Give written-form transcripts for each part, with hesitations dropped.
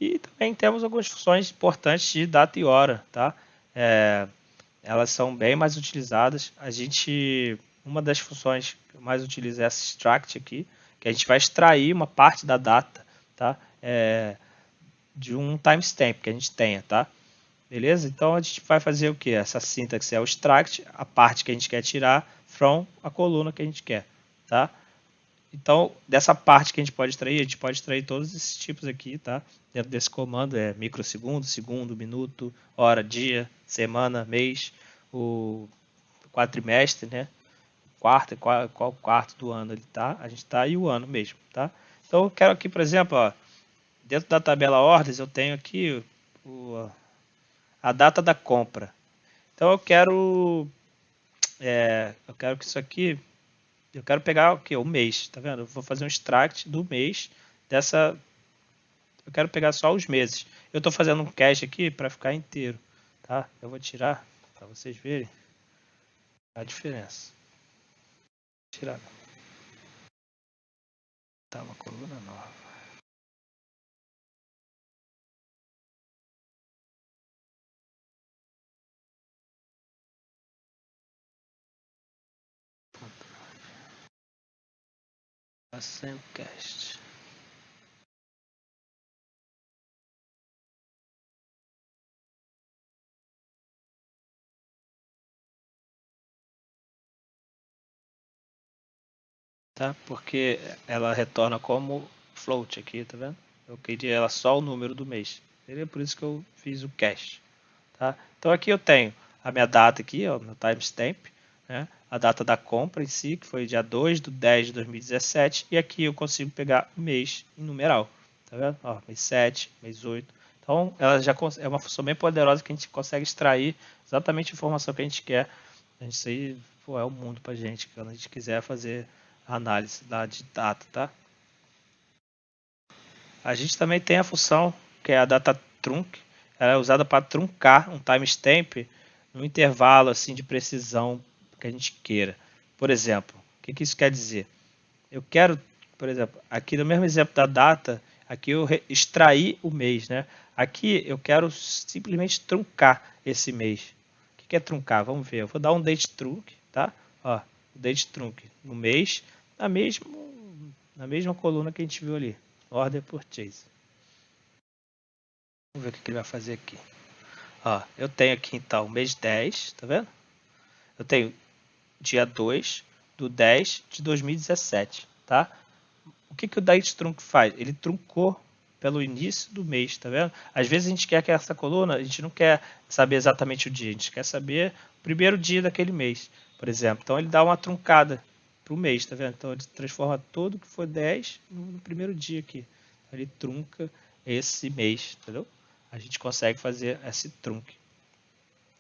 E também temos algumas funções importantes de data e hora, tá? Elas são bem mais utilizadas. Uma das funções que eu mais utilizo é essa extract aqui, que a gente vai extrair uma parte da data, tá? De um timestamp que a gente tenha, tá? Beleza? Então a gente vai fazer o que? Essa sintaxe é o extract, a parte que a gente quer tirar from a coluna que a gente quer, tá? Então, dessa parte que a gente pode extrair todos esses tipos aqui, tá? Dentro desse comando é microsegundo, segundo, minuto, hora, dia, semana, mês, o quadrimestre, né? Quarto, qual quarto do ano ele tá? A gente tá e o ano mesmo, tá? Então, eu quero aqui, por exemplo, ó, dentro da tabela ordens, eu tenho aqui a data da compra. Então, eu quero que isso aqui, eu quero pegar o que? O mês, tá vendo? Eu vou fazer um extract do mês dessa. Eu quero pegar só os meses. Eu estou fazendo um cache aqui para ficar inteiro, tá? Eu vou tirar para vocês verem a diferença. Tirar, tá uma coluna nova. Sem cast. Tá? Porque ela retorna como float aqui, tá vendo? Eu queria ela só o número do mês. É por isso que eu fiz o cache. Tá? Então aqui eu tenho a minha data aqui, ó, meu timestamp, né? A data da compra em si, que foi dia 2 de 10 de 2017, e aqui eu consigo pegar o mês em numeral. Tá vendo? Ó, mês 7, mês 8. Então ela já é uma função bem poderosa que a gente consegue extrair exatamente a informação que a gente quer. Isso aí, pô, é o mundo pra gente, quando a gente quiser fazer a análise de data, tá? A gente também tem a função que é a data trunc. Ela é usada para truncar um timestamp no intervalo assim de precisão que a gente queira. Por exemplo, o que isso quer dizer? Eu quero, por exemplo, aqui no mesmo exemplo da data, aqui eu extraí o mês, né? Aqui eu quero simplesmente truncar esse mês. O que é truncar? Vamos ver. Eu vou dar um date trunc, tá? Ó, date trunc no mês, na mesma, na mesma coluna que a gente viu ali, order purchase. Vamos ver o que ele vai fazer aqui. Ó, eu tenho aqui então mês 10, tá vendo? Eu tenho dia 2 do 10 de 2017, tá? O que o Date Trunc faz? Ele truncou pelo início do mês, tá vendo? Às vezes a gente quer que essa coluna, a gente não quer saber exatamente o dia, a gente quer saber o primeiro dia daquele mês, por exemplo. Então ele dá uma truncada pro mês, tá vendo? Então ele transforma tudo que foi 10 no primeiro dia aqui. Ele trunca esse mês, entendeu? A gente consegue fazer esse trunque.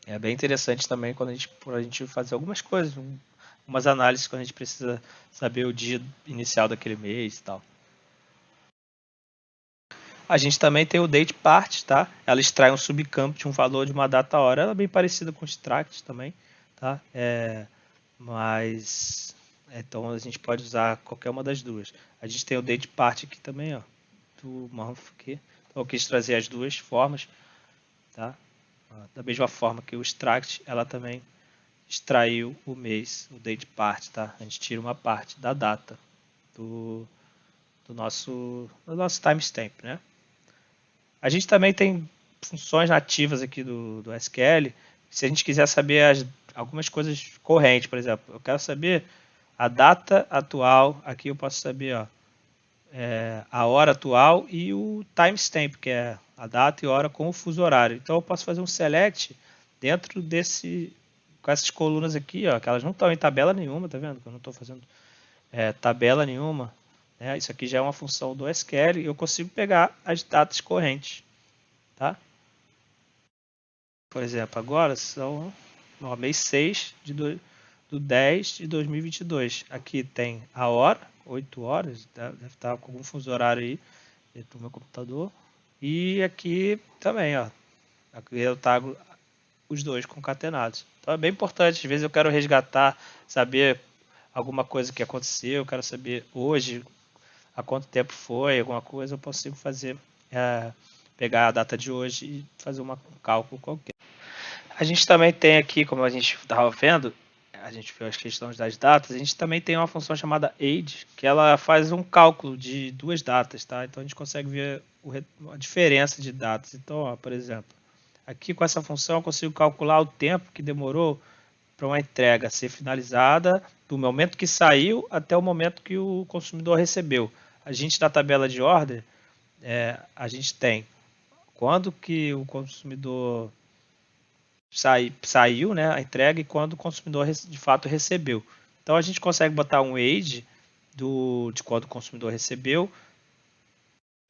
É bem interessante também quando a gente fazer algumas coisas, umas análises quando a gente precisa saber o dia inicial daquele mês e tal. A gente também tem o date part, tá? Ela extrai um subcampo de um valor de uma data hora. Ela é bem parecida com o extract também, tá? Mas então a gente pode usar qualquer uma das duas. A gente tem o date part aqui também, ó, do month aqui. Então eu quis trazer as duas formas, tá? Da mesma forma que o extract, ela também extraiu o mês, o date part, tá? A gente tira uma parte da data do, do nosso timestamp, né? A gente também tem funções nativas aqui do SQL. Se a gente quiser saber algumas coisas correntes, por exemplo, eu quero saber a data atual, aqui eu posso saber ó, a hora atual e o timestamp, que é a data e hora com o fuso horário. Então eu posso fazer um select dentro com essas colunas aqui, ó, que elas não estão em tabela nenhuma, tá vendo? Que eu não estou fazendo tabela nenhuma. Né? Isso aqui já é uma função do SQL e eu consigo pegar as datas correntes, tá? Por exemplo, agora são mês 6 do 10 de 2022. Aqui tem a hora, 8 horas, deve estar com algum fuso horário aí dentro do meu computador. E aqui também, ó, aqui eu tago os dois concatenados. Então é bem importante, às vezes eu quero resgatar, saber alguma coisa que aconteceu, eu quero saber hoje há quanto tempo foi, alguma coisa, eu consigo fazer pegar a data de hoje e fazer um cálculo qualquer. A gente também tem aqui, como a gente estava vendo, a gente viu as questões das datas, a gente também tem uma função chamada age, que ela faz um cálculo de duas datas, tá? Então a gente consegue ver a diferença de datas. Então, ó, por exemplo, aqui com essa função eu consigo calcular o tempo que demorou para uma entrega ser finalizada do momento que saiu até o momento que o consumidor recebeu. A gente na tabela de ordem, a gente tem quando que o consumidor saiu, né, a entrega, e quando o consumidor de fato recebeu. Então a gente consegue botar um age de quando o consumidor recebeu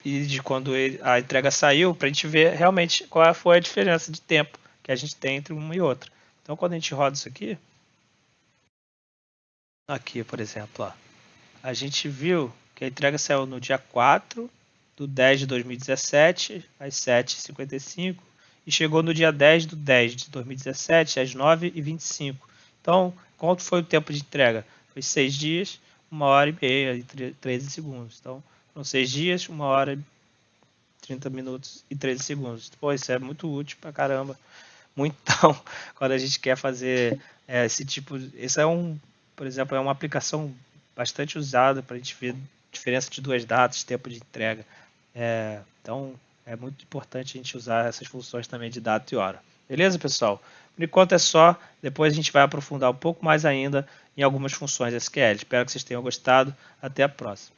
e de quando a entrega saiu, para a gente ver realmente qual foi a diferença de tempo que a gente tem entre uma e outra. Então quando a gente roda isso aqui por exemplo, ó, a gente viu que a entrega saiu no dia 4 do 10 de 2017, às 7h55, e chegou no dia 10 do 10 de 2017, às 9h25. Então, quanto foi o tempo de entrega? Foi 6 dias, 1 hora e meia e 13 segundos. Então, foram 6 dias, 1 hora, 30 minutos e 13 segundos. Pô, isso é muito útil pra caramba. Muito, então, quando a gente quer fazer esse tipo... Esse é por exemplo, é uma aplicação bastante usada para a gente ver diferença de duas datas, tempo de entrega. Então, é muito importante a gente usar essas funções também de data e hora. Beleza, pessoal? Por enquanto é só. Depois a gente vai aprofundar um pouco mais ainda em algumas funções SQL. Espero que vocês tenham gostado. Até a próxima.